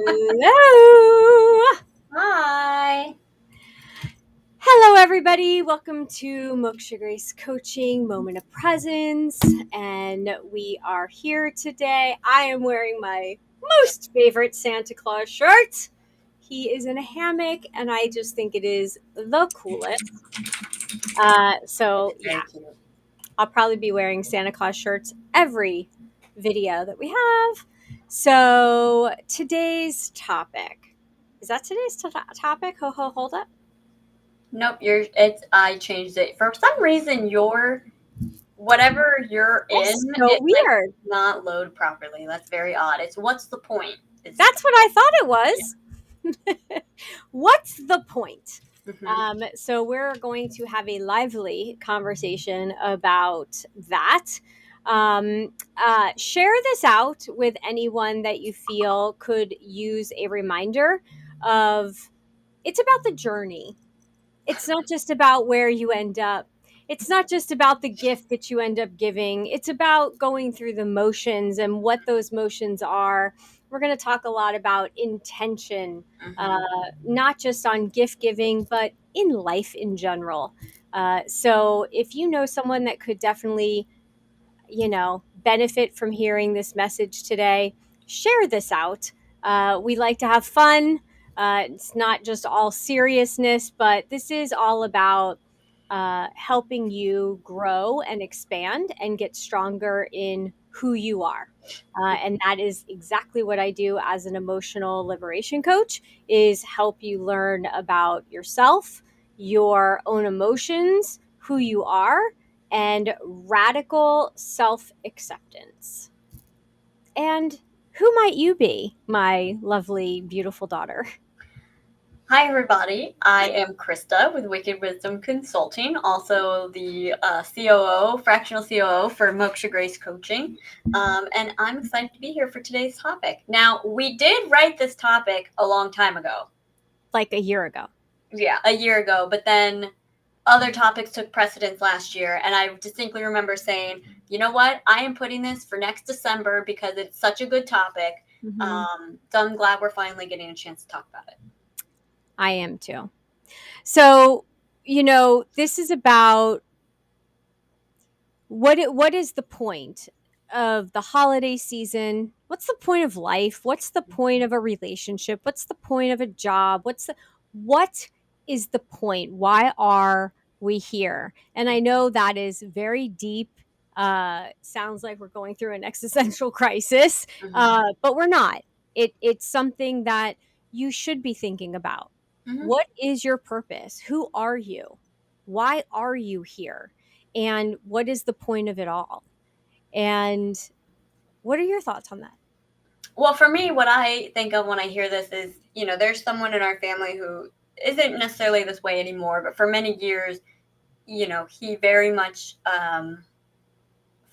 Hello. Hi. Hello, everybody. Welcome to Moksha Grace Coaching Moment of Presence. And we are here today. I am wearing my most favorite Santa Claus shirt. He is in a hammock, and I just think it is the coolest. So, It's yeah, very cute. I'll probably be wearing Santa Claus shirts every video that we have. So, today's topic is that today's topic? Hold up. Nope, I changed it. For some reason whatever you're in, That's so it like weird. not load properly. That's very odd. It's what's the point? It's That's what I thought it was. What's the point? hmm So, we're going to have a lively conversation about that. Share this out with anyone that you feel could use a reminder of it's about the journey. It's not just about where you end up. It's not just about the gift that you end up giving. It's about going through the motions and what those motions are. We're going to talk a lot about intention, uh, hmm not just on gift giving, but in life in general. So if you know someone that could definitely, benefit from hearing this message today, share this out. We like to have fun. It's not just all seriousness, but this is all about helping you grow and expand and get stronger in who you are. And that is exactly what I do as an emotional liberation coach is help you learn about yourself, your own emotions, who you are, and radical self acceptance. And who might you be, my lovely, beautiful daughter? Hi everybody. I am Krista with Wicked Wisdom Consulting, also the COO, fractional COO for Moksha Grace Coaching. And I'm excited to be here for today's topic. Now, we did write this topic a long time ago. Like a year ago. Yeah, a year ago, but then other topics took precedence last year, and I distinctly remember saying, you know what, I am putting this for next December because it's such a good topic. Mm-hmm. So I'm glad we're finally getting a chance to talk about it. I am too. So, this is about what is the point of the holiday season? What's the point of life? What's the point of a relationship? What's the point of a job? What is the point? Why are we here? And I know that is very deep. Sounds like we're going through an existential crisis, Mm-hmm. but we're not. It's something that you should be thinking about. Mm-hmm. What is your purpose? Who are you? Why are you here? And what is the point of it all? And what are your thoughts on that? Well, for me, what I think of when I hear this is, there's someone in our family who isn't necessarily this way anymore, but for many years, he very much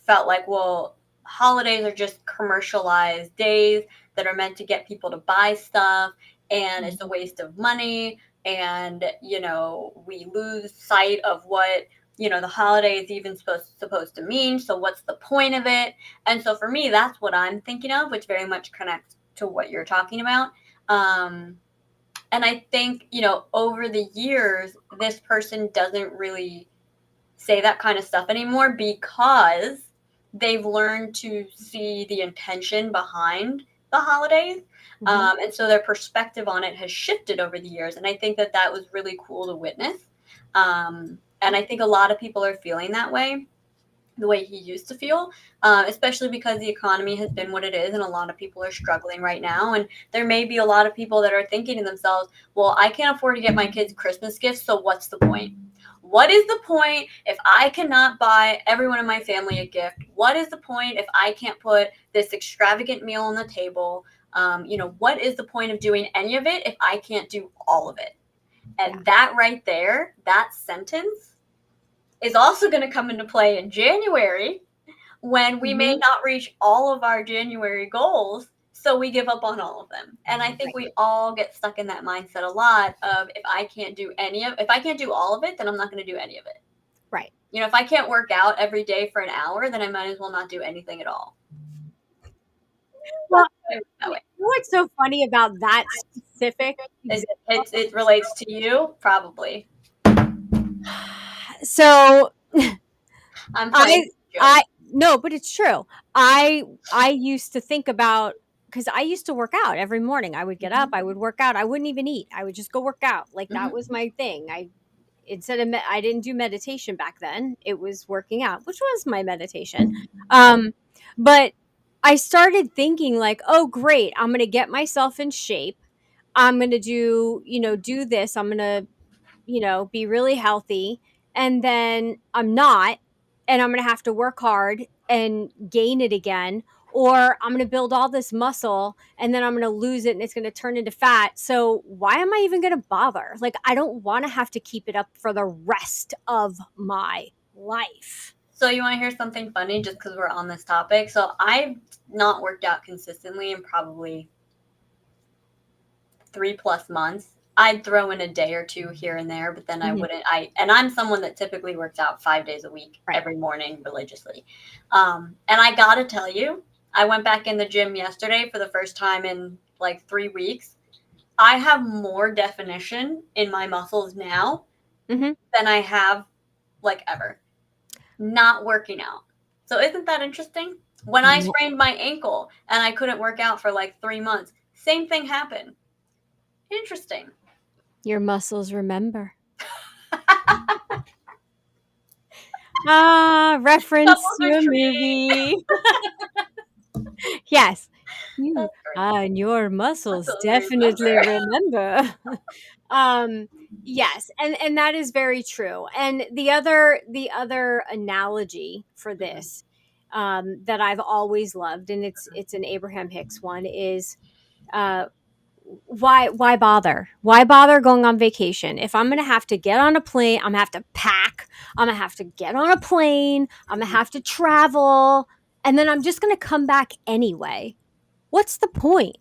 felt like, well, holidays are just commercialized days that are meant to get people to buy stuff, and it's a waste of money. And, we lose sight of what, the holiday is even supposed to mean. So, what's the point of it? And so, for me, that's what I'm thinking of, which very much connects to what you're talking about. Um, and I think, over the years, this person doesn't really say that kind of stuff anymore because they've learned to see the intention behind the holidays. Mm-hmm. And so their perspective on it has shifted over the years. And I think that that was really cool to witness. And I think a lot of people are feeling that way, the way he used to feel, especially because the economy has been what it is, and a lot of people are struggling right now. And there may be a lot of people that are thinking to themselves, well, I can't afford to get my kids Christmas gifts, so what's the point? What is the point if I cannot buy everyone in my family a gift? What is the point if I can't put this extravagant meal on the table? What is the point of doing any of it if I can't do all of it? Yeah. And that right there, that sentence is also going to come into play in January when we may Mm-hmm. not reach all of our January goals. So we give up on all of them. And I think Right. we all get stuck in that mindset a lot of if I can't do all of it, then I'm not going to do any of it. Right. If I can't work out every day for an hour, then I might as well not do anything at all. Well, That way. what's so funny about that specific example? It relates to you, probably. So I'm playing I joke. I no, but it's true. I used to think about, because I used to work out every morning. I would get up, I would work out. I wouldn't even eat. I would just go work out. Like that Mhm. was my thing. I didn't do meditation back then. It was working out, which was my meditation. But I started thinking like, oh great, I'm going to get myself in shape. I'm going to do this. I'm going to be really healthy. And then I'm not, and I'm going to have to work hard and gain it again. Or I'm going to build all this muscle and then I'm going to lose it and it's going to turn into fat. So why am I even going to bother? Like, I don't want to have to keep it up for the rest of my life. So you want to hear something funny just because we're on this topic? So I've not worked out consistently in probably 3+ months. I'd throw in a day or two here and there, but then I Mhm. wouldn't. And I'm someone that typically works out 5 days a week, Right. every morning religiously. And I gotta tell you, I went back in the gym yesterday for the first time in like 3 weeks. I have more definition in my muscles now Mhm. than I have like ever. Not working out. So isn't that interesting? When I No. sprained my ankle and I couldn't work out for like 3 months, same thing happened. Interesting. Your muscles remember. Reference Couples to a retreat. movie. Yes. That's great. And your muscles Muscles definitely remember. remember. um, yes, and that is very true. And the other analogy for this, that I've always loved, and it's an Abraham Hicks one, is uh, why bother? Why bother going on vacation? If I'm gonna have to get on a plane, I'm gonna have to pack. I'm gonna have to get on a plane. I'm gonna have to travel, and then I'm just gonna come back anyway. What's the point?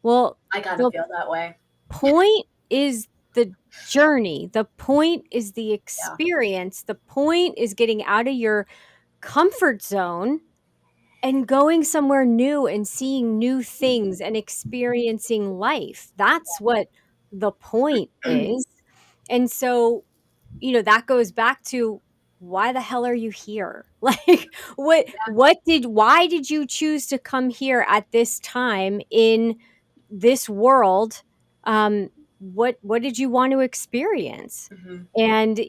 Well, I kind of the feel that way. point is the journey. The point is the Yeah. experience. The point is getting out of your comfort zone and going somewhere new and seeing new things and experiencing life. That's what the point is. And so, that goes back to, why the hell are you here? Like, why did you choose to come here at this time in this world? What did you want to experience? Mm-hmm. And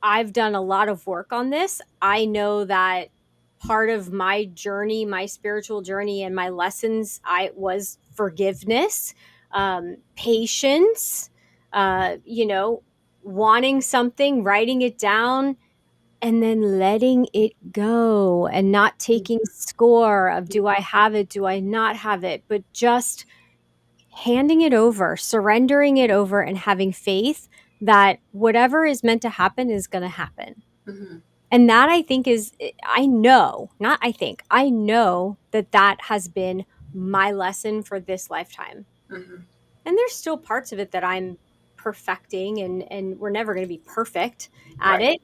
I've done a lot of work on this. I know that part of my journey, my spiritual journey, and my lessons, I was forgiveness, patience, wanting something, writing it down, and then letting it go and not taking score of, do I have it, do I not have it, but just handing it over, surrendering it over, and having faith that whatever is meant to happen is going to happen. Mm-hmm. And that, I think, I know, not I think, I know that has been my lesson for this lifetime. Mm-hmm. And there's still parts of it that I'm perfecting, and we're never going to be perfect at Right. it.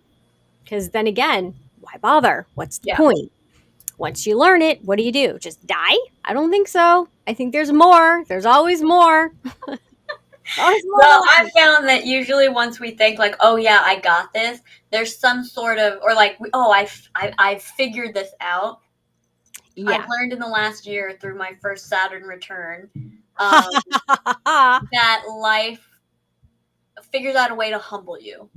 Because then again, why bother? What's the Yeah. point? Once you learn it, what do? Just die? I don't think so. I think there's more. There's always more. Always more to Well, learn. I've found that usually once we think like, oh yeah, I got this, there's some sort of, or like, oh, I've figured this out. I've Yeah. learned in the last year through my first Saturn return, um, that life figures out a way to humble you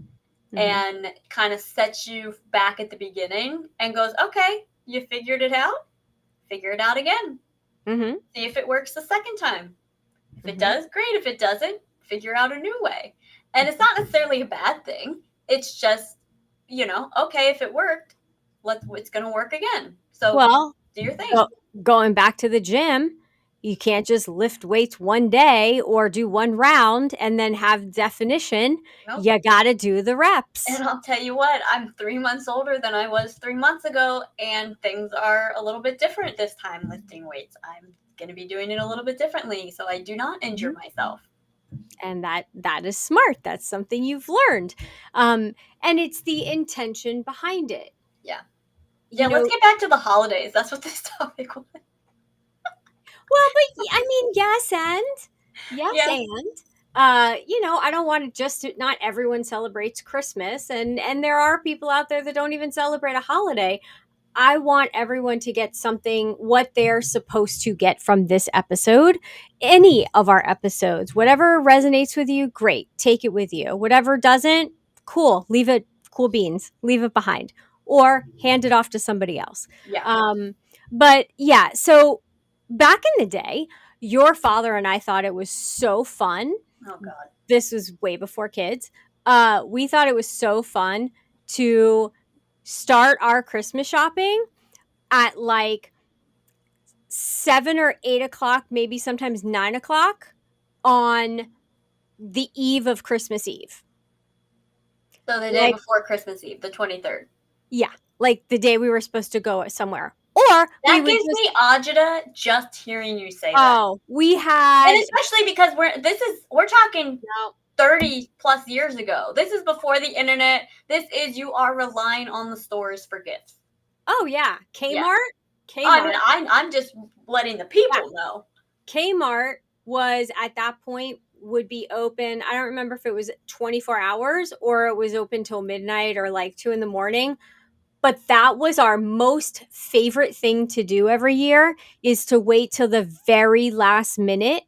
Mhm. and kind of sets you back at the beginning and goes, okay, you figured it out, figure it out again. Mhm. See if it works the second time. If it Mhm. does, great. If it doesn't, figure out a new way. And it's not necessarily a bad thing. It's just, okay, if it worked, it's going to work again. So Well, do your thing. going back to the gym, you can't just lift weights one day or do one round and then have definition. Nope. You got to do the reps. And I'll tell you what, I'm 3 months older than I was 3 months ago, and things are a little bit different this time lifting weights. I'm going to be doing it a little bit differently so I do not injure myself. And that is smart. That's something you've learned. And it's the intention behind it. Yeah. You Yeah, let's know, get back to the holidays. That's what this topic was. Well, but I mean, yes, Yeah. and I don't want to just not everyone celebrates Christmas, and there are people out there that don't even celebrate a holiday. I want everyone to get something what they're supposed to get from this episode, any of our episodes. Whatever resonates with you, great, take it with you. Whatever doesn't, cool, leave it, cool beans, leave it behind, or hand it off to somebody else. Yeah. But yeah, so back in the day, your father and I thought it was so fun. Oh God. This was way before kids. We thought it was so fun to start our Christmas shopping at like 7 or 8 o'clock, maybe sometimes 9 o'clock on the eve of Christmas Eve. So the day Like, before Christmas Eve, the 23rd. yeah, like the day we were supposed to go somewhere. Or we That would gives just, me agita just hearing you say that. oh, we And had, especially because we're talking no, 30 plus years ago. This is before the internet. You are relying on the stores for gifts. oh, yeah, Yeah. Kmart. I mean, Kmart. I'm just letting the people know. Kmart was at that point would be open. I don't remember if it was 24 hours or it was open till midnight or like 2 in the morning. But that was our most favorite thing to do every year is to wait till the very last minute.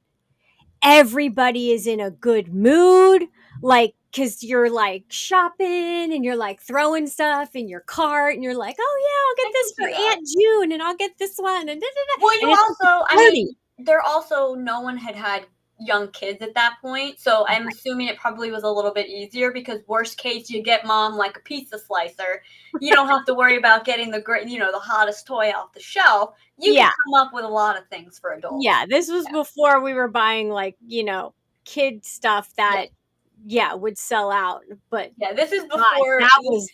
Everybody is in a good mood, like because you're like shopping and you're like throwing stuff in your cart and you're like, oh yeah, I'll I get can this for see that. Aunt June and I'll get this one and da, da, da. Well, you And it's just also, a I party. mean, no one had young kids at that point. So I'm assuming it probably was a little bit easier because worst case, you get mom like a pizza slicer. You don't have to worry about getting the hottest toy off the shelf. You can Yeah. come up with a lot of things for adults. Yeah. This was before we were buying like, kid stuff that, would sell out. But Yeah, this is God, before that was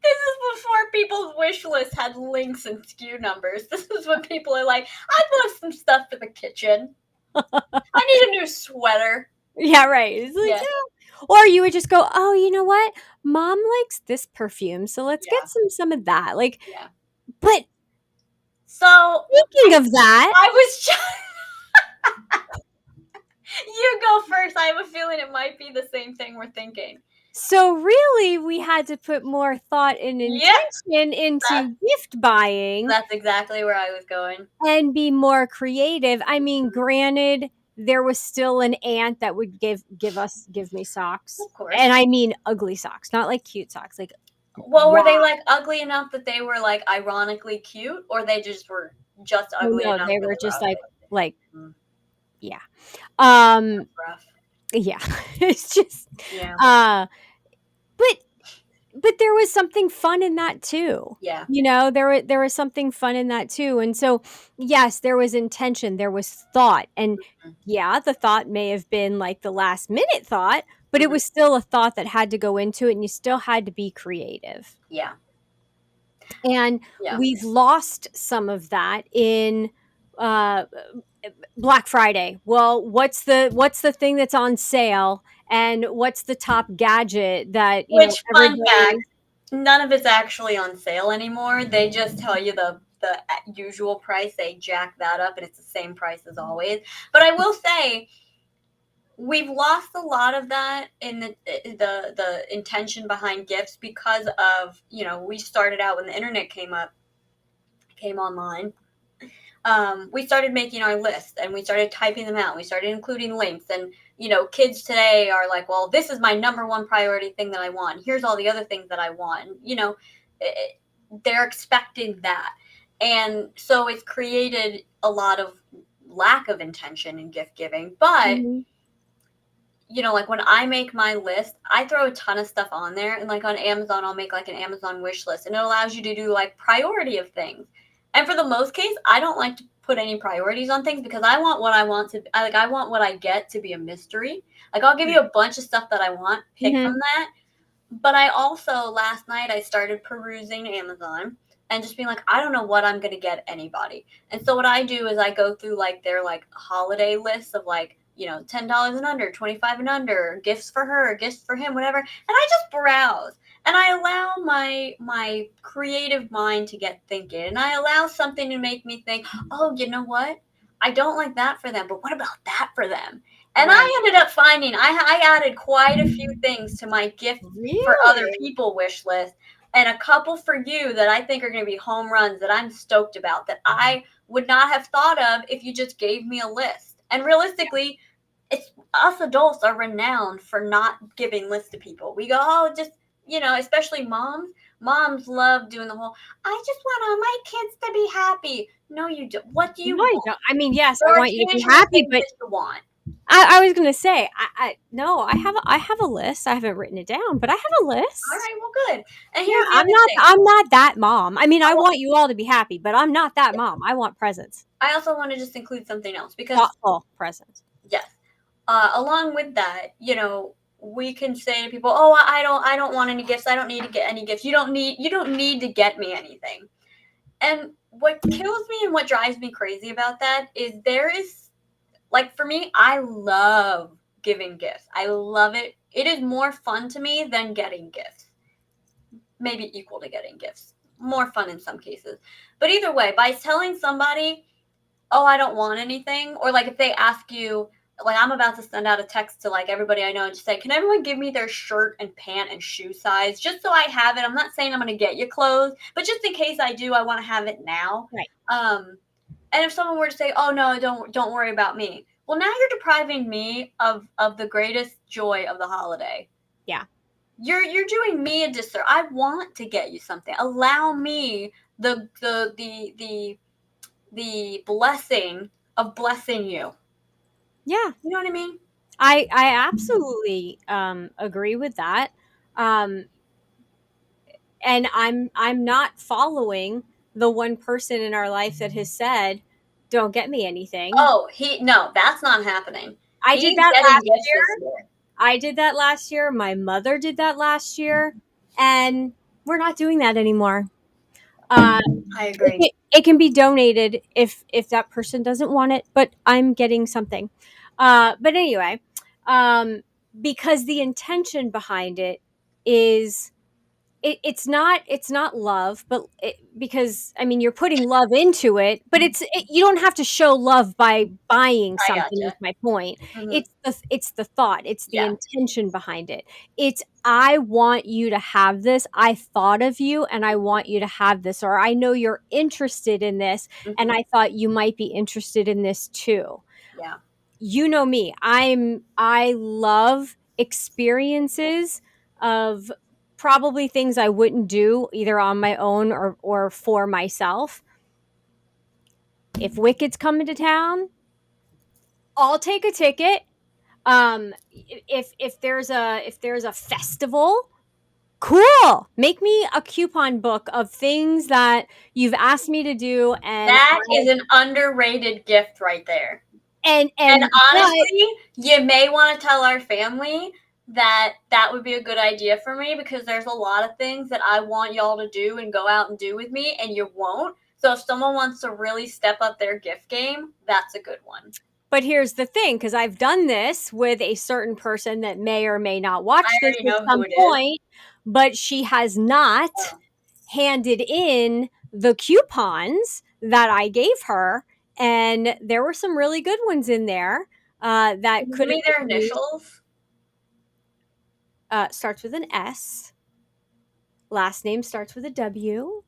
this is before people's wish list had links and SKU numbers. This is when people are like, I'd love some stuff for the kitchen. I need a new sweater. yeah, right. It's like, Yeah. Or you would just go, oh, you know what? Mom likes this perfume, so let's Yeah. get some of that. Like, Yeah. but So speaking of that, I was just you go first. I have a feeling it might be the same thing we're thinking. so really we had to put more thought and intention into gift buying That's exactly where I was going. and be more creative. I mean, granted, there was still an aunt that would give me socks. Of course. And I mean ugly socks, not like cute socks. Like, Well, were they wow. like ugly enough that they were like ironically cute, or they just were just ugly No, enough? they that were just ugly? like Mm. yeah. Rough. Yeah. It's just Yeah. but there was something fun in that too. Yeah. There was something fun in that too. And so yes, there was intention, there was thought. And Mhm. yeah, the thought may have been like the last minute thought, but it Mhm. was still a thought that had to go into it and you still had to be creative. Yeah. And Yeah. we've lost some of that in uh Black Friday. Well, what's the thing that's on sale and what's the top gadget that, Which, fun everybody. fact, none of it's actually on sale anymore. They just tell you the usual price. They jack that up, and it's the same price as always. But I will say, we've lost a lot of that in the intention behind gifts because of we started out when the internet came online. We started making our list and we started typing them out. We started including links, and kids today are like, well, this is my number one priority thing that I want. Here's all the other things that I want. They're expecting that, and so it's created a lot of lack of intention in gift giving. But Mhm. like when I make my list, I throw a ton of stuff on there, and like on Amazon, I'll make like an Amazon wish list, and it allows you to do like priority of things. And for the most case, I don't like to put any priorities on things because I want what I want to. I want what I get to be a mystery. Like I'll give you a bunch of stuff that I want, pick Mhm. from that. But I also last night I started perusing Amazon and just being like, I don't know what I'm gonna get anybody. And so what I do is I go through like their like holiday lists of like $10 and under, 25 and under, gifts for her, gifts for him, whatever. And I just browse and I allow my creative mind to get thinking, and I allow something to make me think, oh, you know what? I don't like that for them, but what about that for them? And Right. I ended up finding I added quite a few things to my gift for other Really? people wish list, and a couple for you that I think are going to be home runs that I'm stoked about that I would not have thought of if you just gave me a list. And realistically, it's us adults are renowned for not giving lists to people. We go, oh, just especially moms. Moms love doing the whole. I just want all my kids to be happy. No, you don't. What do you No, I want? don't. I mean, yes, I There are want you to be tangible happy, things but that you want. I was gonna say, I no, I have a list. I haven't written it down, but I have a All list. right, well, good. And Yeah, here's the other thing. I'm not that mom. I mean, I I, want you all to be happy, but I'm not that mom. I want presents, I also want to just include something else because thoughtful presents. yes, along with that, we can say to people, "Oh, I don't want any gifts. I don't need to get any gifts. You don't need to get me anything." And what kills me and what drives me crazy about that is there is, like, for me, I love giving gifts. I love it. It is more fun to me than getting gifts. Maybe equal to getting gifts. More fun in some cases. But either way, by telling somebody, oh, I don't want anything, or like if they ask you, like I'm about to send out a text to like everybody I know and just say, can everyone give me their shirt and pant and shoe size just so I have it? I'm not saying I'm going to get you clothes, but just in case I do, I want to have it now. Right. And if someone were to say, oh no, don't worry about me. Well, now you're depriving me of the greatest joy of the holiday. Yeah. You're doing me a disservice. I want to get you something. Allow me the blessing of blessing you. Yeah. You know what I mean? I absolutely agree with that. Um, and I'm not following the one person in our life that has said, "Don't get me anything." Oh, no, that's not happening. I did He's that getting last gifts this year. year. I did that last year. My mother did that last year, and we're not doing that anymore. Uh, I agree. it can be donated if that person doesn't want it, but I'm getting something. But anyway, um, because the intention behind it is it's not love, but because I mean you're putting love into it, but you don't have to show love by buying I something. Is gotcha. my point. Hmm. It's the thought, it's the Yeah. intention behind it. It's I want you to have this. I thought of you, and I want you to have this, or I know you're interested in this, and Hmm. I thought you might be interested in this too. Yeah. You know me. I love experiences of probably things I wouldn't do either on my own or for myself. If Wicked's coming to town, I'll take a ticket. If there's a festival, cool. Make me a coupon book of things that you've asked me to do, That is an underrated gift right there. And and but honestly, you may want to tell our family that that would be a good idea for me because there's a lot of things that I want y'all to do and go out and do with me, and you won't. So if someone wants to really step up their gift game, that's a good one. But here's the thing, because I've done this with a certain person that may or may not watch I this already at know who some it is. point, but she has not Oh. handed in the coupons that I gave her. And there were some really good ones in there that Can you could give have me their been used. initials? Starts with an S, last name starts with a W,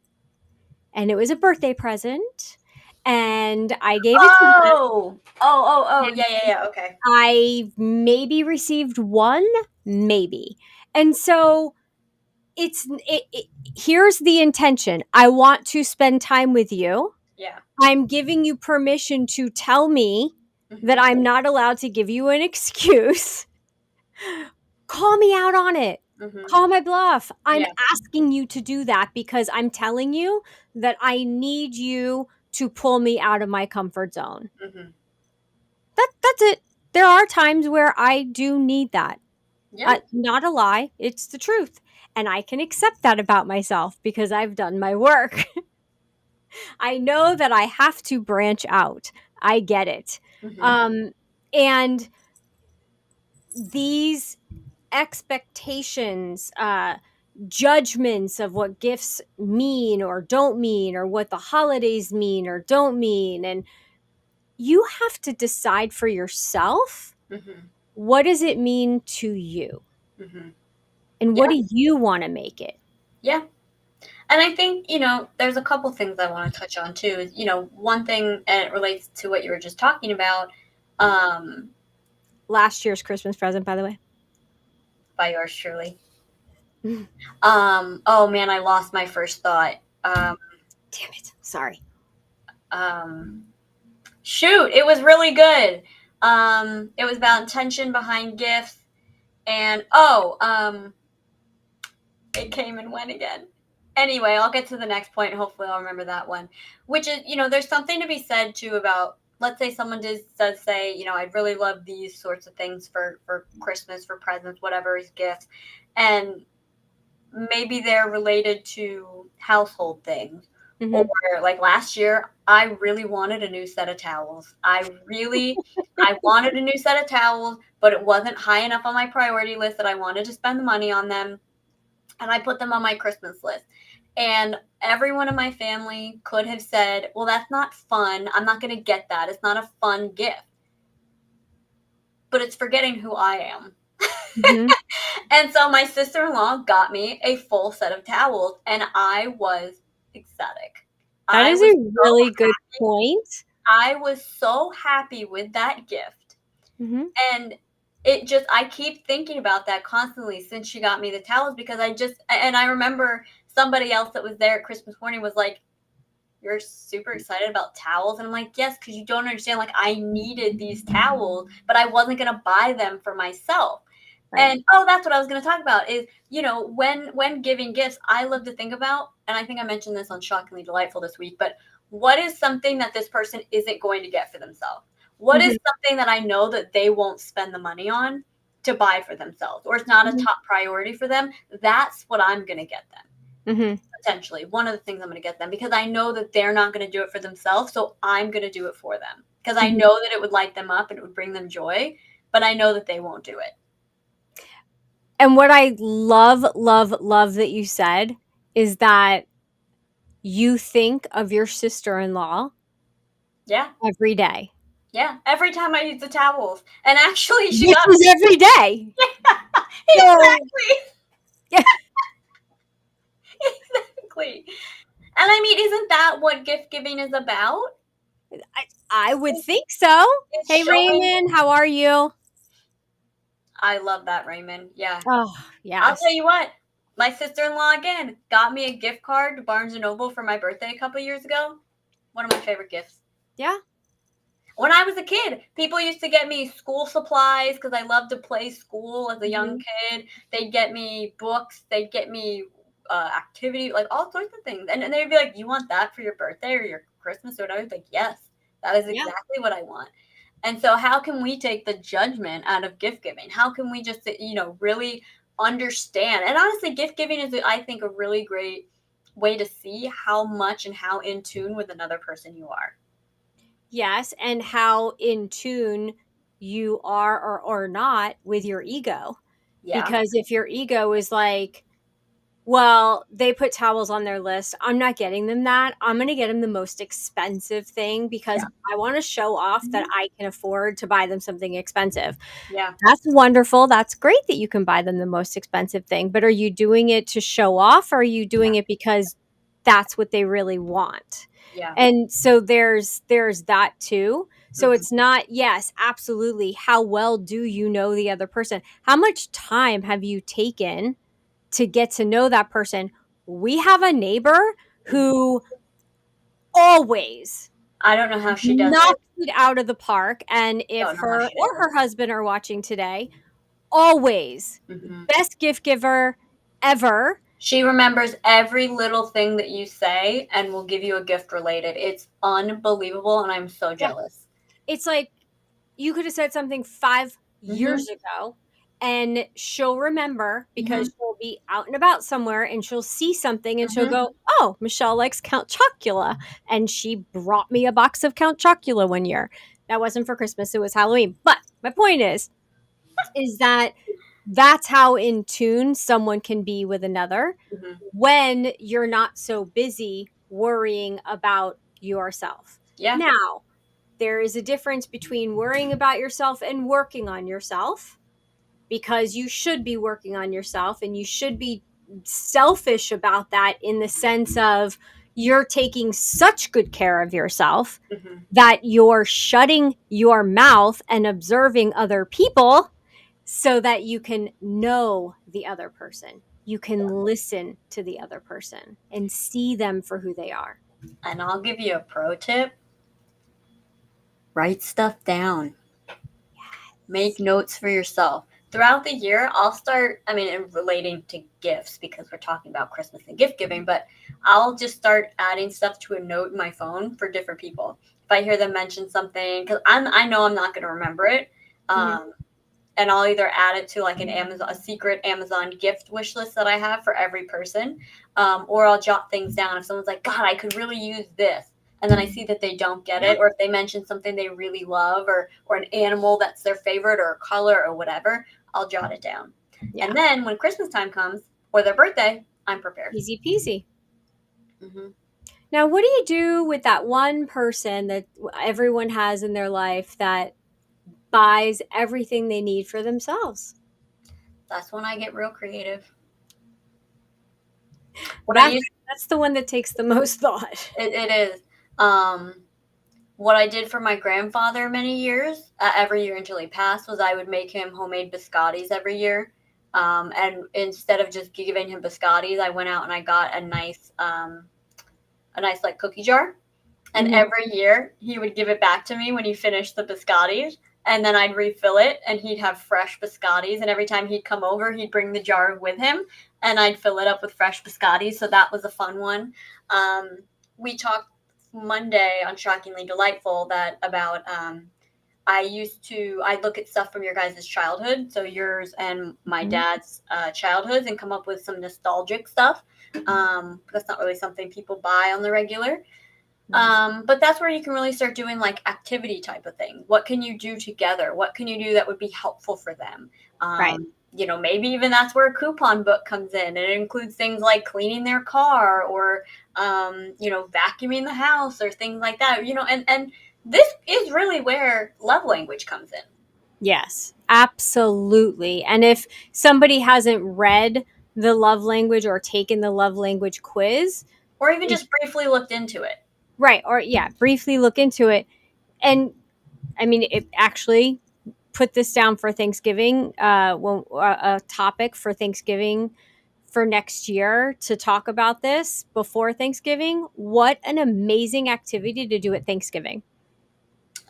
and it was a birthday present. And I gave it to them. Oh. Yeah. Okay. I maybe received one, maybe. And so here's the intention. I want to spend time with you. Yeah. I'm giving you permission to tell me that Hmm. I'm not allowed to give you an excuse. Call me out on it. Hmm. Call my bluff. I'm Yeah. asking you to do that because I'm telling you that I need you to pull me out of my comfort zone. Hmm. That's it. There are times where I do need that. Yeah. Not a lie, it's the truth. And I can accept that about myself because I've done my work. I know that I have to branch out. I get it. Hmm. Um, and these expectations, judgments of what gifts mean or don't mean, or what the holidays mean or don't mean, and you have to decide for yourself, Mhm. what does it mean to you? Mhm. And what Yeah. do you want to make it? Yeah. And I think, there's a couple things I want to touch on too. Is, one thing, and it relates to what you were just talking about, um, Last year's Christmas present, by the way. by yours truly. Damn Oh man, I lost my first thought. it. Sorry. Um, Shoot, it was really good. It was about intention behind gifts, and it came and went again. Anyway, I'll get to the next point. Hopefully, I'll remember that one. Which is, there's something to be said too about. Let's say someone does say, I'd really love these sorts of things for Christmas, for presents, whatever is gifts, and maybe they're related to household things. Or Mm-hmm. like last year, I really wanted a new set of towels. I wanted a new set of towels, but it wasn't high enough on my priority list that I wanted to spend the money on them. And I put them on my Christmas list. And everyone in my family could have said, well, that's not fun. I'm not going to get that. It's not a fun gift. But it's forgetting who I am. Mm-hmm. And so my sister-in-law got me a full set of towels, and I was ecstatic. That I is was a so really good point. I was so happy with that gift. Mm-hmm. And I keep thinking about that constantly since she got me the towels, because and I remember somebody else that was there at Christmas morning was like, you're super excited about towels? And I'm like, yes, because you don't understand. Like, I needed these towels, but I wasn't going to buy them for myself. Right. And that's what I was going to talk about is, when giving gifts, I love to think about, and I think I mentioned this on Shockingly Delightful this week, but what is something that this person isn't going to get for themselves? What Mm-hmm. is something that I know that they won't spend the money on to buy for themselves, or it's not a Mm-hmm. top priority for them? That's what I'm going to get them. Mm-hmm. Potentially one of the things I'm going to get them, because I know that they're not going to do it for themselves. So I'm going to do it for them because I Mm-hmm. know that it would light them up and it would bring them joy, but I know that they won't do it. And what I love, love, love that you said is that you think of your sister in law Yeah. every day. Yeah. Every time I use the towels. And actually, she Which got is every day. So, exactly. yeah, Exactly. And I mean, isn't that what gift giving is about? I would think so. It's Hey, showing. Raymond, how are you? I love that, Raymond. Yeah. Oh, I'll tell yes. you what. My sister-in-law again got me a gift card to Barnes and Noble for my birthday a couple years ago. One of my favorite gifts. Yeah. When I was a kid, people used to get me school supplies because I loved to play school as a young Hmm. kid. They'd get me books. They'd get me activity, like all sorts of things. And they'd be like, "You want that for your birthday or your Christmas or whatever?" I was like, "Yes, that is Yeah. exactly what I want." And so, how can we take the judgment out of gift giving? How can we just, really understand? And honestly, gift giving is, I think, a really great way to see how much and how in tune with another person you are. Yes. And how in tune you are or not with your ego. Yeah. Because if your ego is like, well, they put towels on their list. I'm not getting them that. I'm going to get them the most expensive thing because Yeah. I want to show off that Mhm. I can afford to buy them something expensive. Yeah. That's wonderful. That's great that you can buy them the most expensive thing, but are you doing it to show off or are you Yeah. doing it because that's what they really want? Yeah. And so there's that too. So Mhm. it's not, yes, absolutely. How well do you know the other person? How much time have you taken to get to know that person? We have a neighbor Mhm. who always I don't know how she does it. knocks it out of the park. And if Don't know how her she does or it. her husband are watching today, always Mhm. best gift giver ever. She remembers every little thing that you say and will give you a gift related. It's unbelievable, and I'm so Yeah. jealous. It's like you could have said something 5 Mhm. years ago and she'll remember because Mhm. she'll be out and about somewhere and she'll see something and she'll Mhm. go, "Oh, Michelle likes Count Chocula." And she brought me a box of Count Chocula one year. That wasn't for Christmas, it was Halloween. But my point is that that's how in tune someone can be with another Mhm. when you're not so busy worrying about yourself. Yeah. Now, There is a difference between worrying about yourself and working on yourself, because you should be working on yourself and you should be selfish about that, in the sense of you're taking such good care of yourself Hmm. that you're shutting your mouth and observing other people so that you can know the other person. You can listen to the other person and see them for who they are. And I'll give you a pro tip: write stuff down. Make notes for yourself. Throughout the year, I'll start, I mean, in relating to gifts because we're talking about Christmas and gift giving, but I'll just start adding stuff to a note in my phone for different people. If I hear them mention something, because I know I'm not going to remember it, Mhm. um, and I'll either add it to like an Amazon, a secret Amazon gift wish list that I have for every person, or I'll jot things down. If someone's like, God, I could really use this, and then I see that they don't get Yeah. it, or if they mention something they really love, or an animal that's their favorite, or a color, or whatever, I'll jot it down. Yeah. And then when Christmas time comes or their birthday, I'm prepared. Easy peasy. Hmm. Now, what do you do with that one person that everyone has in their life that buys everything they need for themselves? That's when I get real creative. What I That's use, that's the one that takes the most thought. it is. Um, what I did for my grandfather many years, every year until he passed, was I would make him homemade biscottis every year. And instead of just giving him biscottis, I went out and I got a nice like cookie jar. And Mhm. every year he would give it back to me when he finished the biscottis. And then I'd refill it and he'd have fresh biscottis. And every time he'd come over, he'd bring the jar with him and I'd fill it up with fresh biscottis. So that was a fun one. We talked Monday on Shockingly Delightful that about I look at stuff from your guys' childhood, so yours and my Mhm. dad's childhoods, and come up with some nostalgic stuff. That's not really something people buy on the regular. Nice. But that's where you can really start doing like activity type of thing. What can you do together? What can you do that would be helpful for them? Right. Maybe even that's where a coupon book comes in. And it includes things like cleaning their car or, vacuuming the house or things like that. And this is really where love language comes in. Yes, absolutely. And if somebody hasn't read the love language or taken the love language quiz, Or even if just briefly looked into it. right, or yeah, briefly look into it. And I mean, it actually put this down for Thanksgiving, a topic for Thanksgiving for next year to talk about this before Thanksgiving. What an amazing activity to do at Thanksgiving.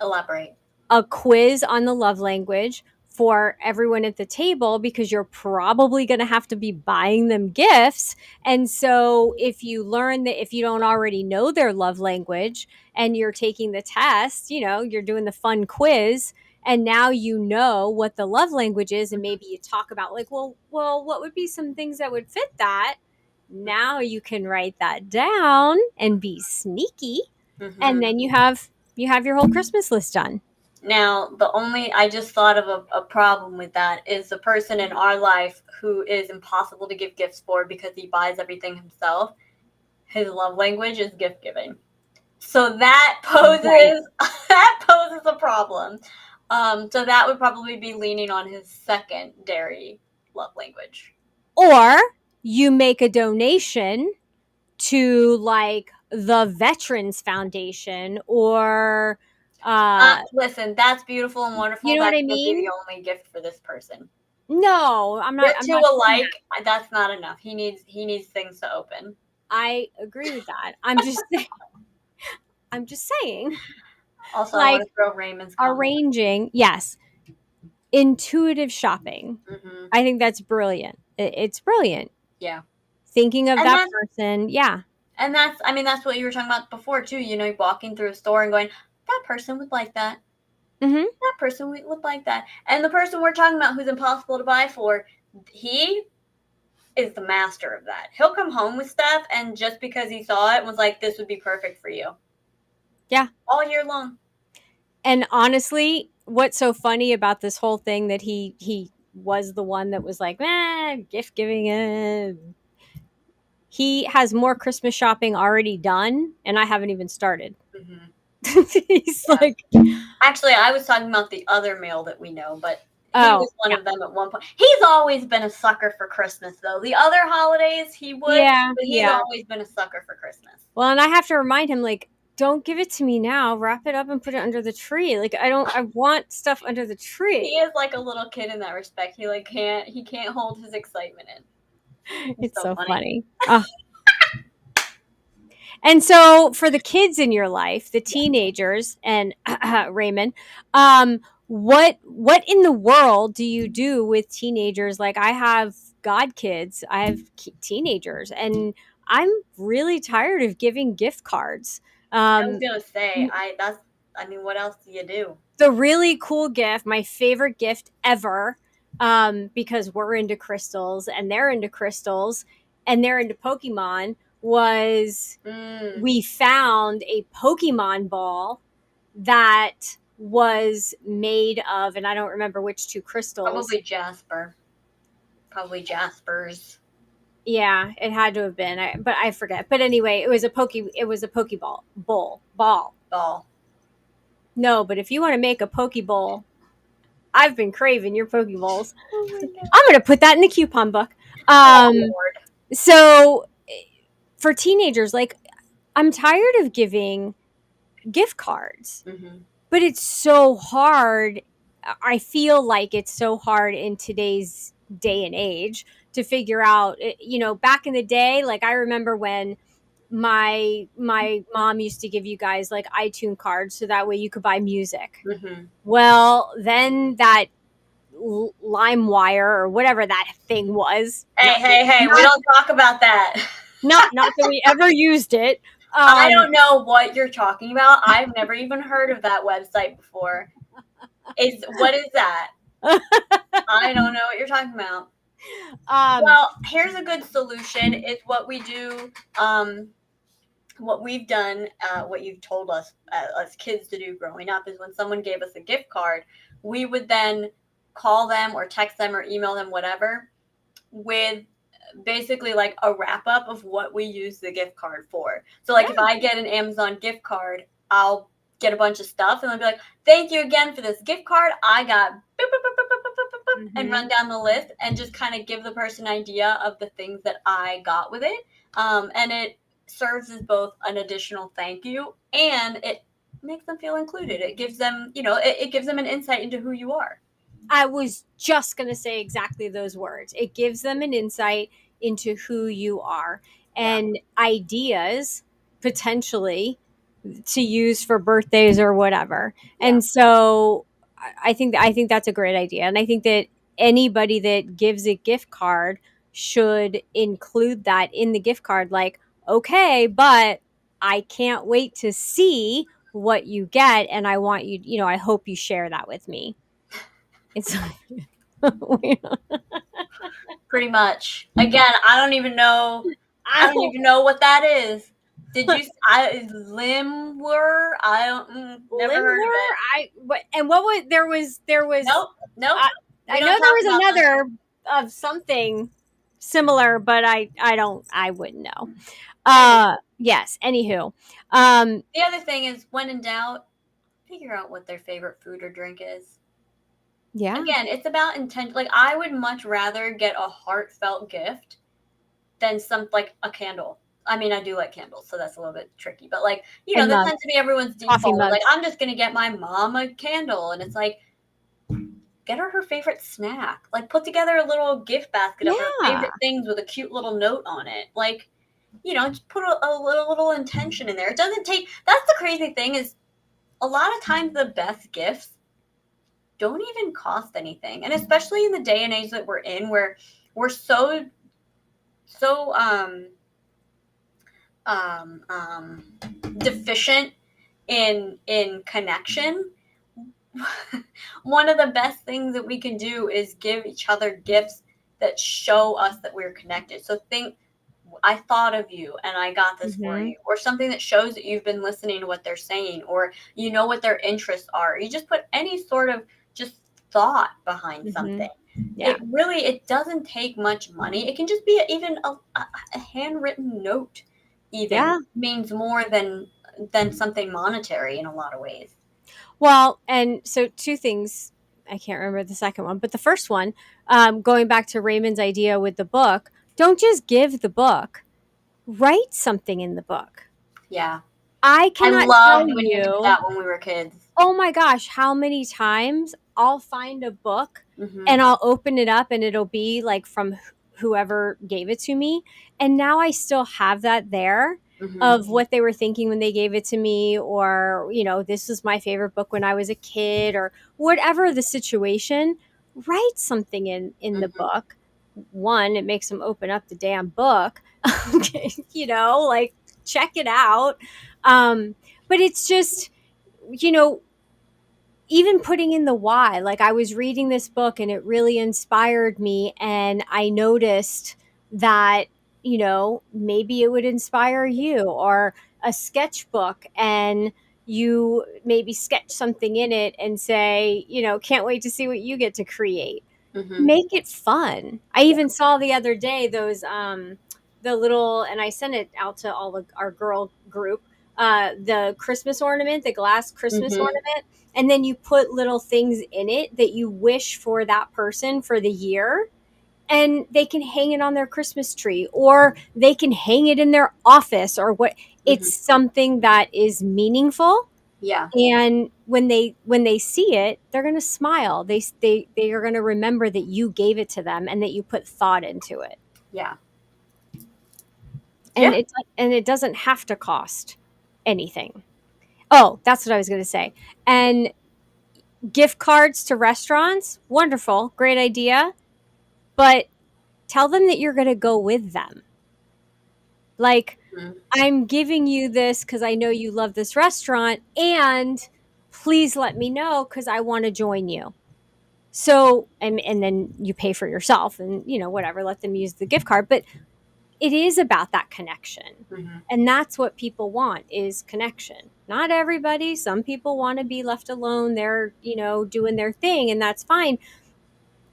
Elaborate. A quiz on the love language for everyone at the table, because you're probably going to have to be buying them gifts. And so if you learn that, if you don't already know their love language and you're taking the test, you're doing the fun quiz, and now you know what the love language is, and maybe you talk about like, well, what would be some things that would fit that? Now you can write that down and be sneaky, and Mm-hmm. then you have your whole Christmas list done. Now, I just thought of a problem with that is the person in our life who is impossible to give gifts for because he buys everything himself. His love language is gift giving. So that Right. poses that poses a problem. So that would probably be leaning on his secondary love language. Or you make a donation to like the Veterans Foundation, or Listen, that's beautiful and you wonderful. know what That I can't be mean? the only gift for this person. No, I'm not We're I'm too not saying that. alike. That's not enough. He needs things to open. I agree with that. I'm just saying, Also, I want like, to throw Raymond's comment. arranging, yes, intuitive shopping. Hmm. I think that's brilliant. It's brilliant. Yeah. Thinking of And that that's person, yeah. that's what you were talking about before too. Walking through a store and going, that person would like that. Mhm. That person would like that. And the person we're talking about who's impossible to buy for, he is the master of that. He'll come home with stuff and just because he saw it was like, this would be perfect for you. Yeah. All year long. And honestly, what's so funny about this whole thing, that he was the one that was like, gift giving. He has more Christmas shopping already done, and I haven't even started. Hmm. He's Yeah. like, Actually, I was talking about the other male that we know, but he oh, was one yeah. of them at one point. He's always been a sucker for Christmas, though. The other holidays he would, Yeah, but he's yeah. always been a sucker for Christmas. Well, and I have to remind him, like, don't give it to me now. Wrap it up and put it under the tree. Like, I want stuff under the He tree. is like a little kid in that respect. He can't hold his excitement in. He's It's so so funny. funny. And so for the kids in your life, the teenagers and Raymond, what in the world do you do with teenagers? Like I have god kids, I have teenagers, and I'm really tired of giving gift cards. I was Um, gonna say, I mean, what else do you do? the really cool gift, my favorite gift ever, because we're into crystals and they're into crystals and they're into Pokemon, was Mm, we found a Pokemon ball that was made of, and I don't remember which two crystals. probably Jasper. Probably Jasper's Yeah, it had to have been, but I forget. But anyway, it was a Pokeball ball. ball. No, but if you want to make a Pokeball, I've been craving your Pokeballs. Oh my god. I'm gonna put that in the coupon book. Oh Um, Lord. so for teenagers, like I'm tired of giving gift cards, Mm-hmm. but it's so hard. I feel like it's so hard in today's day and age to figure out, back in the day, like I remember when my mom used to give you guys like iTunes cards so that way you could buy music. Mm-hmm. Well, then that LimeWire or whatever that thing was, Hey, we don't talk about that. not that we ever used it. I don't know what you're talking about. I've never even heard of that website before. What is that? I don't know what you're talking about. Well, here's a good solution is what we do, what we've done, what you've told us as kids to do growing up is when someone gave us a gift card, we would then call them or text them or email them, whatever, with basically like a wrap up of what we use the gift card for. So like if I get an Amazon gift card, I'll get a bunch of stuff and I'll be like, thank you again for this gift card. I got boop, boop, boop, boop, boop, boop, boop, and run down the list and just kind of give the person an idea of the things that I got with it. And it serves as both an additional thank you and it makes them feel included. It gives them, it gives them an insight into who you are. I was just going to say exactly those words. It gives them an insight into who you are and ideas potentially to use for birthdays or whatever. Yeah. And so I think that's a great idea. And I think that anybody that gives a gift card should include that in the gift card like, okay, but I can't wait to see what you get and I want you, I hope you share that with me. It's Pretty much. Again, I don't even know what that is. Did you Limwur? I don't never heard of it. There was Nope. I know there was another of something similar, but I wouldn't know. Yes, anywho. The other thing is when in doubt, figure out what their favorite food or drink is. Yeah. Again, it's about intent. Like I would much rather get a heartfelt gift than like a candle. I mean, I do like candles, so that's a little bit tricky. But like, that tends to be everyone's default. Like, I'm just gonna get my mom a candle, and it's like, get her favorite snack. Like, put together a little gift basket of her favorite things with a cute little note on it. Like, just put a little intention in there. It doesn't take. That's the crazy thing is, a lot of times the best gifts don't even cost anything, and especially in the day and age that we're in, where we're so deficient in connection. One of the best things that we can do is give each other gifts that show us that we're connected. So think, I thought of you and I got this for you, or something that shows that you've been listening to what they're saying, or you know what their interests are. You just put any sort of just thought behind something. Yeah. It doesn't take much money. It can just be even a handwritten note even means more than than something monetary in a lot of ways. Well, and so two things. I can't remember the second one, but the first one, going back to Raymond's idea with the book, don't just give the book, write something in the book. Yeah. I I cannot tell loved when you did you, that when we were kids. oh my gosh, how many times I'll find a book Hmm. and I'll open it up and it'll be like from whoever gave it to me. And now I still have that there Hmm. of what they were thinking when they gave it to me, or, this was my favorite book when I was a kid, or whatever the situation. Write something in the Hmm. book. One, it makes them open up the damn book. Okay, like check it out. But it's just, you know, even putting in the why. Like, I was reading this book and it really inspired me, and I noticed that, maybe it would inspire you, or a sketchbook, and you maybe sketch something in it and say, can't wait to see what you get to create. Hmm. Make it fun. I Yeah. even saw the other day those the little, and I sent it out to all of our girl group, the Christmas ornament, the glass Christmas Hmm. ornament, and then you put little things in it that you wish for that person for the year, and they can hang it on their Christmas tree, or they can hang it in their office, or what. Hmm. It's something that is meaningful, Yeah. and when they see it, they're going to smile. They are going to remember that you gave it to them and that you put thought into it. Yeah. And Yeah. it doesn't have to cost anything. Oh, that's what I was going to say. And gift cards to restaurants, wonderful, great idea, but tell them that you're going to go with them. Like, Mhm. I'm giving you this because I know you love this restaurant, and please let me know because I want to join you. So, and then you pay for yourself, and, whatever, let them use the gift card. But it is about that connection. Mhm. And that's what people want, is connection. Not everybody. Some people want to be left alone. They're, doing their thing, and that's fine.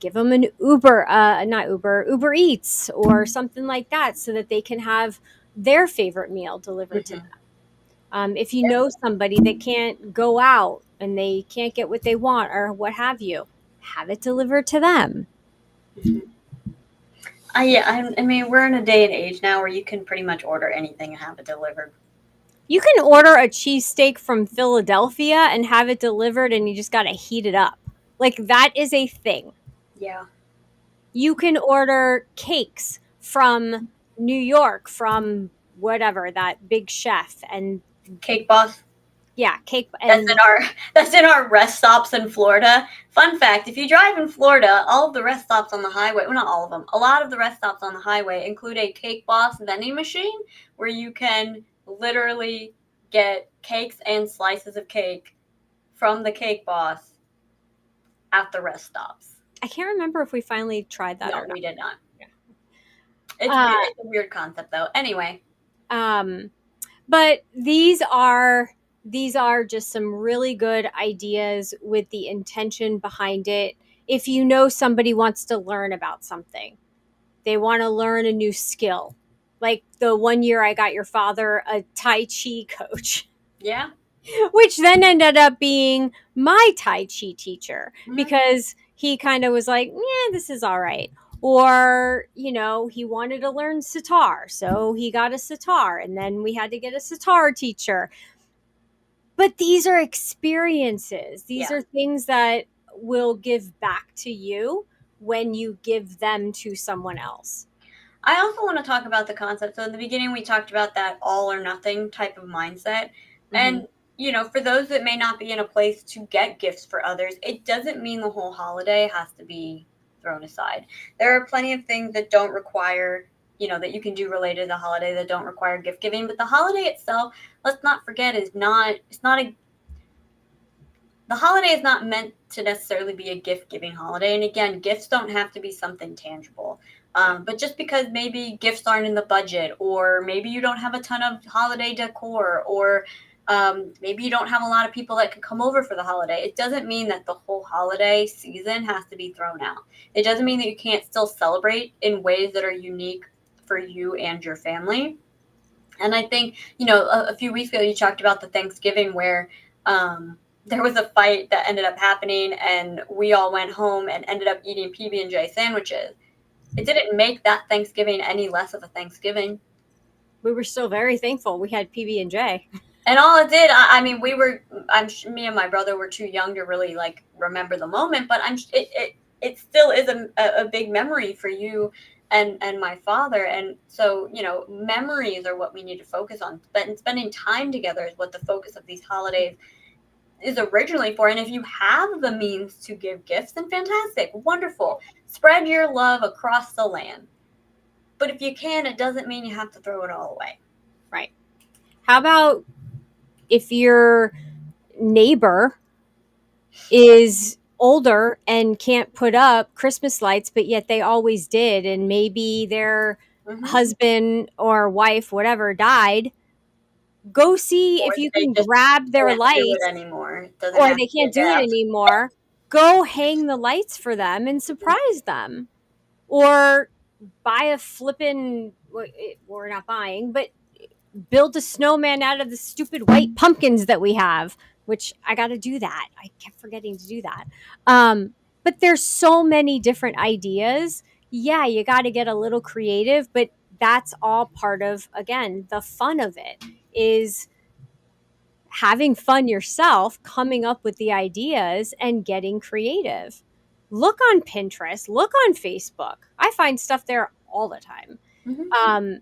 Give them an Uber, not Uber, Uber Eats or something like that, so that they can have their favorite meal delivered to them. Mhm. If you Yeah. know somebody that can't go out and they can't get what they want or what have you, have it delivered to them. Mhm. Yeah, I mean, we're in a day and age now where you can pretty much order anything and have it delivered. You can order a cheesesteak from Philadelphia and have it delivered, and you just got to heat it up. Like, that is a thing. Yeah. You can order cakes from New York, from whatever, that big chef. And Cake Boss. yeah, cake. That's in And our that's in our rest stops in Florida. Fun fact, if you drive in Florida, all of the rest stops on the highway, well, not all of them, a lot of the rest stops on the highway include a Cake Boss vending machine where you can literally get cakes and slices of cake from the Cake Boss at the rest stops. I can't remember if we finally tried that or No, not. we did not. Yeah. It's weird. It's a weird concept though. Anyway. Um, but these are just some really good ideas with the intention behind it. If you know somebody wants to learn about something, they want to learn a new skill. Like the one year I got your father a Tai Chi coach, Yeah. which then ended up being my Tai Chi teacher, Mhm. because he kind of was like, yeah, this is all right. Or, he wanted to learn sitar. So he got a sitar, and then we had to get a sitar teacher. But these are experiences, these Yeah. are things that will give back to you when you give them to someone else. I also want to talk about the concept. So in the beginning, we talked about that all or nothing type of mindset. Hmm. And, for those that may not be in a place to get gifts for others, it doesn't mean the whole holiday has to be thrown aside. There are plenty of things that don't require, that you can do related to the holiday that don't require gift giving. But the holiday itself, let's not forget, the holiday is not meant to necessarily be a gift giving holiday. And again, gifts don't have to be something tangible. Yeah. But just because maybe gifts aren't in the budget, or maybe you don't have a ton of holiday decor, or maybe you don't have a lot of people that can come over for the holiday, it doesn't mean that the whole holiday season has to be thrown out. It doesn't mean that you can't still celebrate in ways that are unique for you and your family. And I think, a few weeks ago you talked about the Thanksgiving where there was a fight that ended up happening, and we all went home and ended up eating PB&J sandwiches. It didn't make that Thanksgiving any less of a Thanksgiving. We were still very thankful we had PB&J. And all it did, I mean, me and my brother were too young to really like remember the moment, but it still is a big memory for you and my father. And so, memories are what we need to focus on. Spending time together is what the focus of these holidays is originally for. And if you have the means to give gifts, then fantastic, wonderful. Spread your love across the land. But if you can, it doesn't mean you have to throw it all away. Right. How about if your neighbor is older and can't put up Christmas lights, but yet they always did, and maybe their Mm-hmm. husband or wife, whatever, died? Go see Or if you they can just grab their can't do it lights, anymore. It doesn't or have they to be a can't do it death. anymore. Go hang the lights for them and surprise them. Or buy a flippin', we're not buying, but build a snowman out of the stupid white pumpkins that we have, which I got to do that. I kept forgetting to do that. But there's so many different ideas. Yeah, you got to get a little creative, but that's all part of, again, the fun of it is having fun yourself, coming up with the ideas and getting creative. Look on Pinterest, look on Facebook. I find stuff there all the time. Mm-hmm. Um,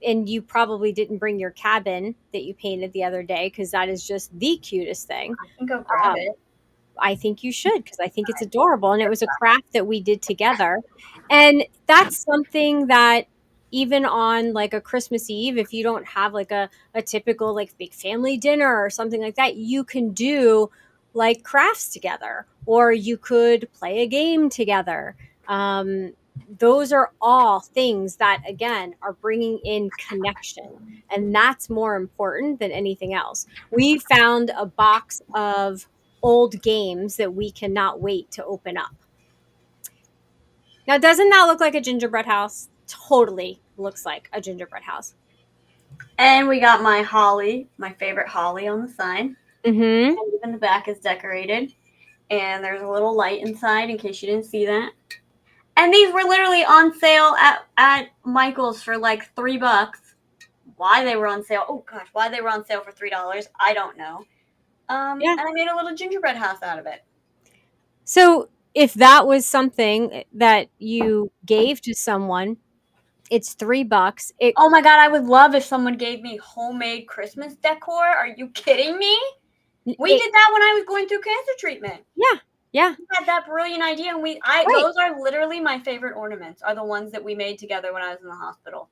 and you probably didn't bring your cabin that you painted the other day because that is just the cutest thing. I can go grab Um, it. I think you should because I think it's adorable. And it was a craft that we did together. And that's something that even on like a Christmas Eve, if you don't have like a typical like big family dinner or something like that, you can do like crafts together or you could play a game together. Those are all things that, again, are bringing in connection. And that's more important than anything else. We found a box of old games that we cannot wait to open up. Now, doesn't that look like a gingerbread house? Totally looks like a gingerbread house. And we got my holly, my favorite holly on the side. Mm-hmm. And even the back is decorated. And there's a little light inside in case you didn't see that. And these were literally on sale at Michael's for like $3. Why they were on sale? Oh gosh, why they were on sale for $3? I don't know. Yeah. And I made a little gingerbread house out of it. So if that was something that you gave to someone, it's $3. Oh my god, I would love if someone gave me homemade Christmas decor. Are you kidding me? We it did that when I was going through cancer treatment. yeah, yeah, We had that brilliant idea, and right. those are literally my favorite ornaments. Are the ones that we made together when I was in the hospital.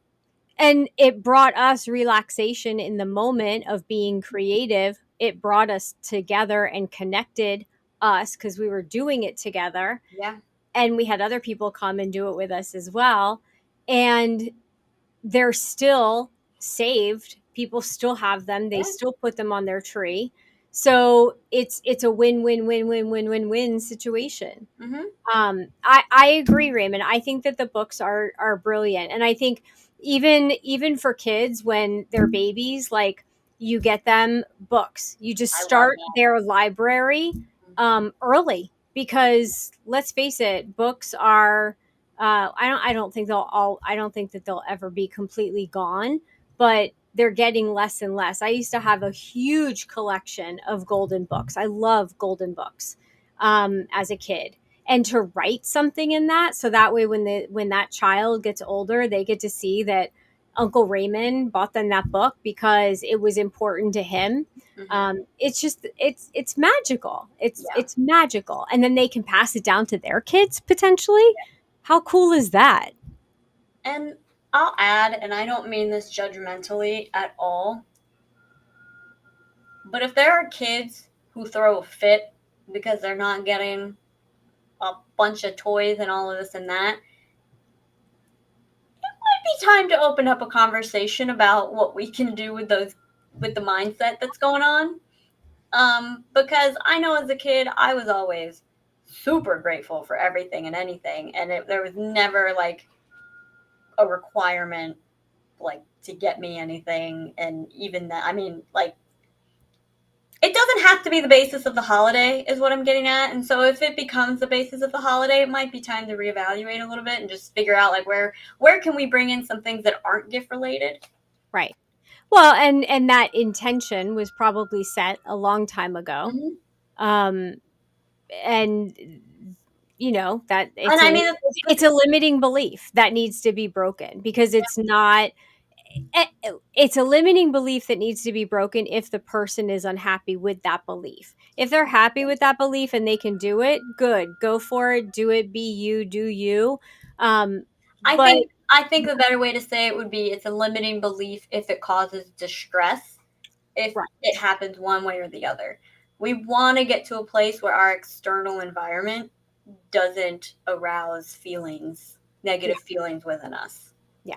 And it brought us relaxation in the moment of being creative. It brought us together and connected us because we were doing it together. Yeah. And we had other people come and do it with us as well. And they're still saved. People still have them. They Yeah. still put them on their tree. So it's a win win win win win win win situation. Mm-hmm. I agree, Raymond. I think that the books are brilliant, and I think even for kids when they're babies, like you get them books. You just I love start their library early because let's face it, books are. I don't think they'll all. I don't think that they'll ever be completely gone, but they're getting less and less. I used to have a huge collection of golden books. I love golden books as a kid, and to write something in that so that way when that child gets older they get to see that Uncle Raymond bought them that book because it was important to him. that. Mm-hmm. It's just it's magical. Yeah. It's magical, and then they can pass it down to their kids potentially. How cool is that? And I'll add, and I don't mean this judgmentally at all, but if there are kids who throw a fit because they're not getting a bunch of toys and all of this and that, it might be time to open up a conversation about what we can do with the mindset that's going on. Because I know as a kid, I was always super grateful for everything and anything, and there was never like a requirement like to get me anything. And even that, I mean, like, it doesn't have to be the basis of the holiday is what I'm getting at. And so if it becomes the basis of the holiday, it might be time to reevaluate a little bit and just figure out like where can we bring in some things that aren't gift related. Right. Well, and that intention was probably set a long time ago. Mm-hmm. Um, and you know that And I mean, it's a limiting belief that needs to be broken because it's not it's a limiting belief that needs to be broken if the person is unhappy with that belief. If they're happy with that belief and they can do it, good, go for it, do it, be you, do you. um but I think the better way to say it would be it's a limiting belief if it causes distress, if it right, happens one way or the other. We want to get to a place where our external environment doesn't arouse feelings, yeah, negative feelings within us. yeah.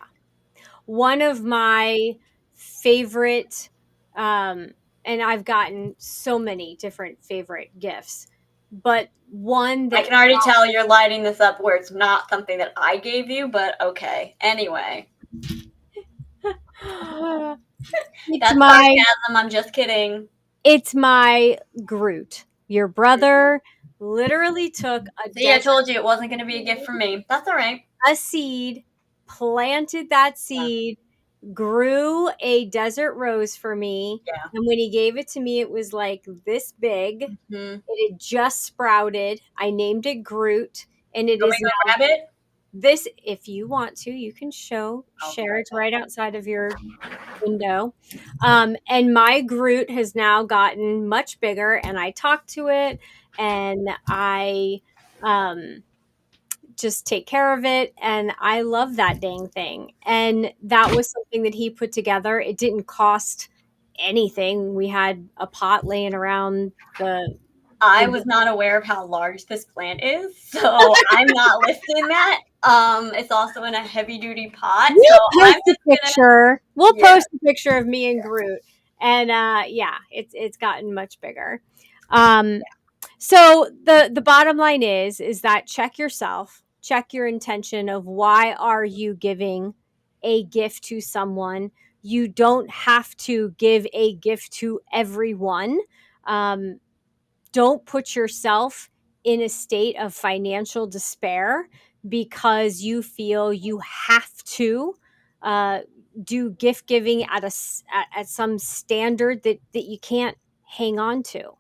One of my favorite, um and I've gotten so many different favorite gifts, but one I that can already tell you're lighting this up where it's not something that I gave you, but okay. Anyway, it's that's my sarcasm. I'm just kidding. it's my Groot. Your brother literally took a See, I desert, told you it wasn't going to be a gift from me. That's all right. a seed, planted that Yeah. seed, grew a desert rose for me, Yeah. and when he gave it to me, it was like this big. Mm-hmm. It had just sprouted. I named it Groot, and it You want me is to go now grab it? this. If you want to, you can share. Okay. It's right outside of your window. And my Groot has now gotten much bigger, and I talk to it, and I um, just take care of it. And I love that dang thing. And that was something that he put together. It didn't cost anything. We had a pot laying around I the was not aware of how large this plant is, so I'm not listing that. It's also in a heavy duty pot, so I'm just gonna, We'll yeah. post a picture of me and Groot. And yeah, it's gotten much bigger. Um, so the bottom line is that check yourself, check your intention of why are you giving a gift to someone. You don't have to give a gift to everyone. Um, don't put yourself in a state of financial despair because you feel you have to uh, do gift giving at some standard that you can't hang on to.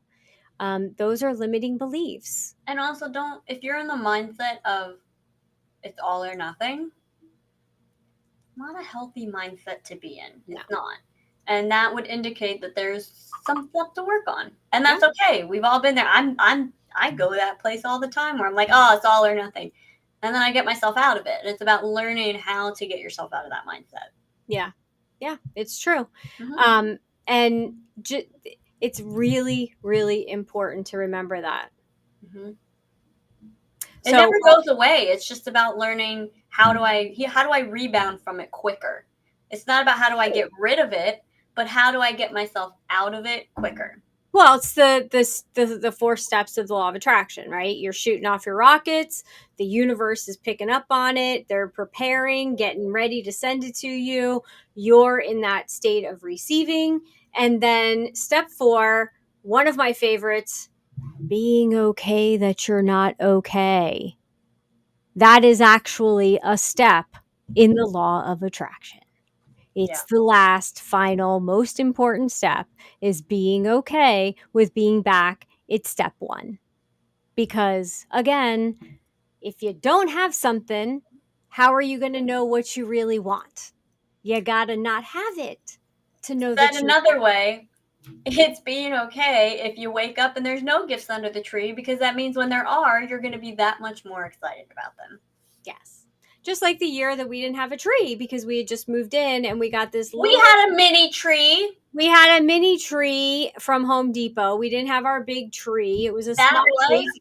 Those are limiting beliefs. And also, don't, if you're in the mindset of it's all or nothing, not a healthy mindset to be in. No. It's not. And that would indicate that there's some stuff to work on. And Yeah. that's okay. We've all been there. I go to that place all the time where I'm like, oh, it's all or nothing. And then I get myself out of it. And it's about learning how to get yourself out of that mindset. Yeah. Yeah, it's true. Mm-hmm. And it's really, really important to remember that. Mm-hmm. It So, never goes away. It's just about learning how do I rebound from it quicker. It's not about how do I get rid of it, but how do I get myself out of it quicker. well, it's the four steps of the law of attraction, right? You're shooting off your rockets. The universe is picking up on it. They're preparing, getting ready to send it to you. You're in that state of receiving. And then step 4, one of my favorites, being okay that you're not okay. That is actually a step in the law of attraction. Yeah. It's the last, final, most important step is being okay with being back. It's step 1. Because again, if you don't have something, how are you going to know what you really want? You got to not have it to know Said that you another way, it's being okay if you wake up and there's no gifts under the tree, because that means when there are, you're going to be that much more excited about them. yes. Just like the year that we didn't have a tree because we had just moved in and we got this We little had a mini tree. We had a mini tree from Home Depot. We didn't have our big tree. It was a That small was tree.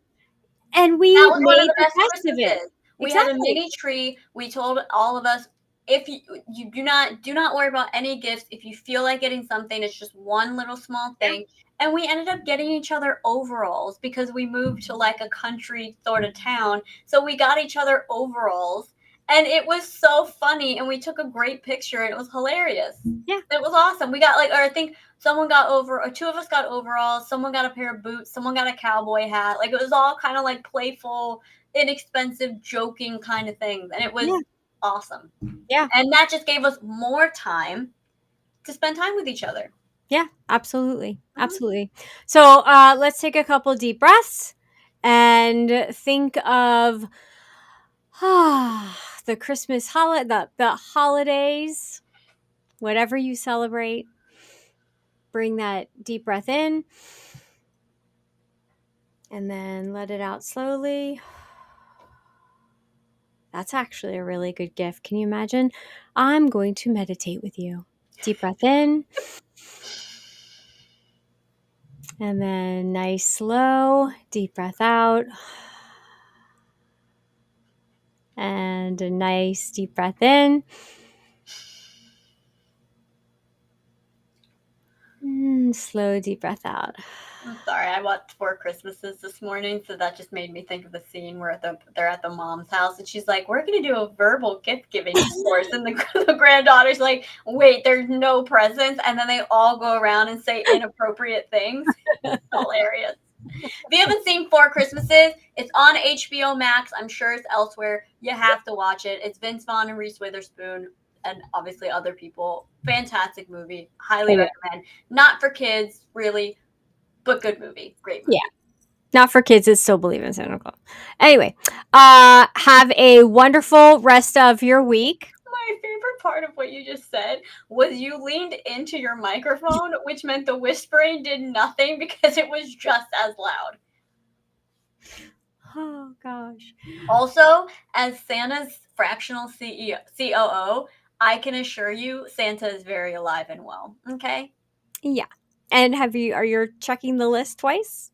And we that was one of made the the best best of it. Christmases. We had a Exactly. mini tree. We told all of us, if you do not worry about any gifts. If you feel like getting something, it's just one little small Yeah. thing. And we ended up getting each other overalls because we moved to like a country sort of town. So we got each other overalls. And it was so funny, and we took a great picture, and it was hilarious. Yeah. It was awesome. We got, like, or I think someone got or two of us got overalls, someone got a pair of boots, someone got a cowboy hat. Like, it was all kind of like playful, inexpensive, joking kind of things, and it Yeah. was awesome. Yeah. And that just gave us more time to spend time with each other. Yeah, absolutely. Mhm. Absolutely. So let's take a couple deep breaths and think of the Christmas holiday, the holidays, whatever you celebrate. Bring that deep breath in and then let it out slowly. That's actually a really good gift. Can you imagine? I'm going to meditate with you. Deep breath in. And then nice, slow, deep breath out. And a nice, deep breath in. And slow, deep breath out. I'm sorry, I watched Four Christmases this morning, so that just made me think of the scene where they're at the mom's house, and she's like, "We're gonna do a verbal gift giving course," and the granddaughter's like, "Wait, there's no presents," and then they all go around and say inappropriate things. Hilarious. If you haven't seen Four Christmases, it's on HBO Max. I'm sure it's elsewhere. You have to watch it. It's Vince Vaughn and Reese Witherspoon, and obviously other people. Fantastic movie. Highly It is. recommend. Not for kids, really, but good movie. Great Yeah. movie. Not for kids that still believe in Santa Claus. Anyway, have a wonderful rest of your week. My favorite part of what you just said was you leaned into your microphone, which meant the whispering did nothing because it was just as loud. Oh, gosh. Also, as Santa's fractional COO, I can assure you Santa is very alive and well. Okay. Yeah. And are you checking the list twice?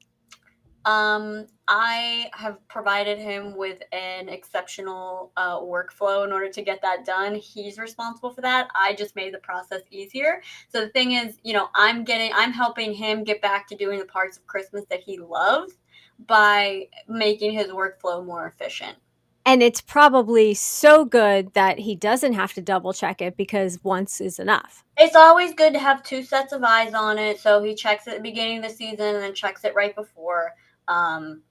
I have provided him with an exceptional workflow in order to get that done. He's responsible for that. I just made the process easier. So the thing is, I'm helping him get back to doing the parts of Christmas that he loves by making his workflow more efficient. And it's probably so good that he doesn't have to double check it because once is enough. It's always good to have two sets of eyes on it. So he checks it at the beginning of the season and then checks it right before. And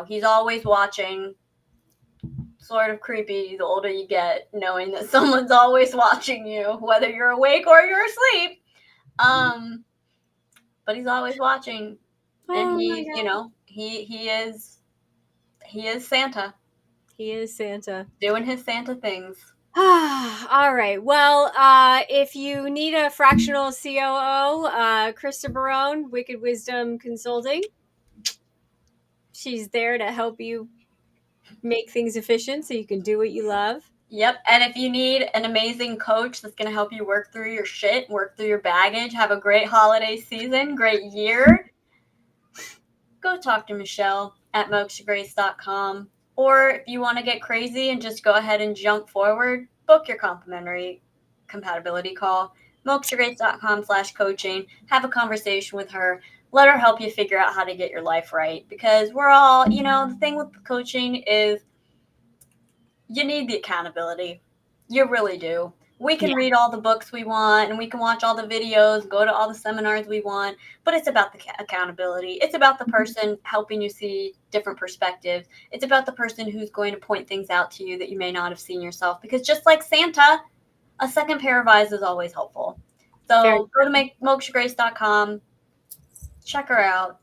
he's always watching. Sort of creepy the older you get, knowing that someone's always watching you, whether you're awake or you're asleep. But he's always watching, and Oh my he's God. he is Santa He is Santa. doing his Santa things. All right. Well, if you need a fractional COO, Krista Barone, Wicked Wisdom Consulting, she's there to help you make things efficient so you can do what you love. Yep. And if you need an amazing coach that's going to help you work through your shit, work through your baggage, have a great holiday season, great year, go talk to Michelle at mokshagrace.com. Or if you want to get crazy and just go ahead and jump forward, book your complimentary compatibility call, mokshagrace.com/coaching. Have a conversation with her. Let her help you figure out how to get your life right. Because we're all, the thing with coaching is you need the accountability. You really do. We can Yeah. read all the books we want and we can watch all the videos, go to all the seminars we want, but it's about the accountability. It's about the person helping you see different perspectives. It's about the person who's going to point things out to you that you may not have seen yourself. Because just like Santa, a second pair of eyes is always helpful. So go to mokshagrace.com, check her out,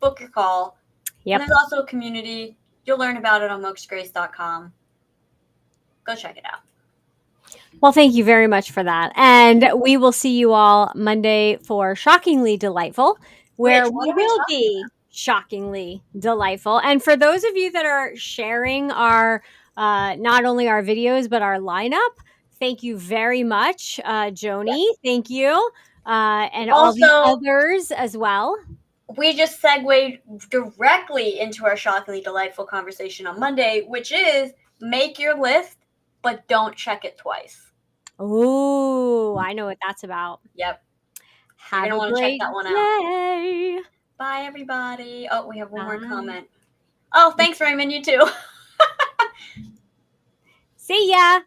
book your call. Yep. And there's also a community. You'll learn about it on mokshagrace.com. Go check it out. Well, thank you very much for that. And we will see you all Monday for Shockingly Delightful, where Which, what we are we will talking be shockingly delightful. And for those of you that are sharing our, not only our videos, but our lineup, thank you very much, Joni. Thank you. And all the Also, others as well. we just segued directly into our shockingly delightful conversation on Monday, which is make your list, but don't check it twice. Oh, I know what that's about. Yep. You're Have going to a want to check great that one out. day. Bye, everybody. Oh, we have one more Bye. comment. Oh, thanks, Raymond. You too. See ya.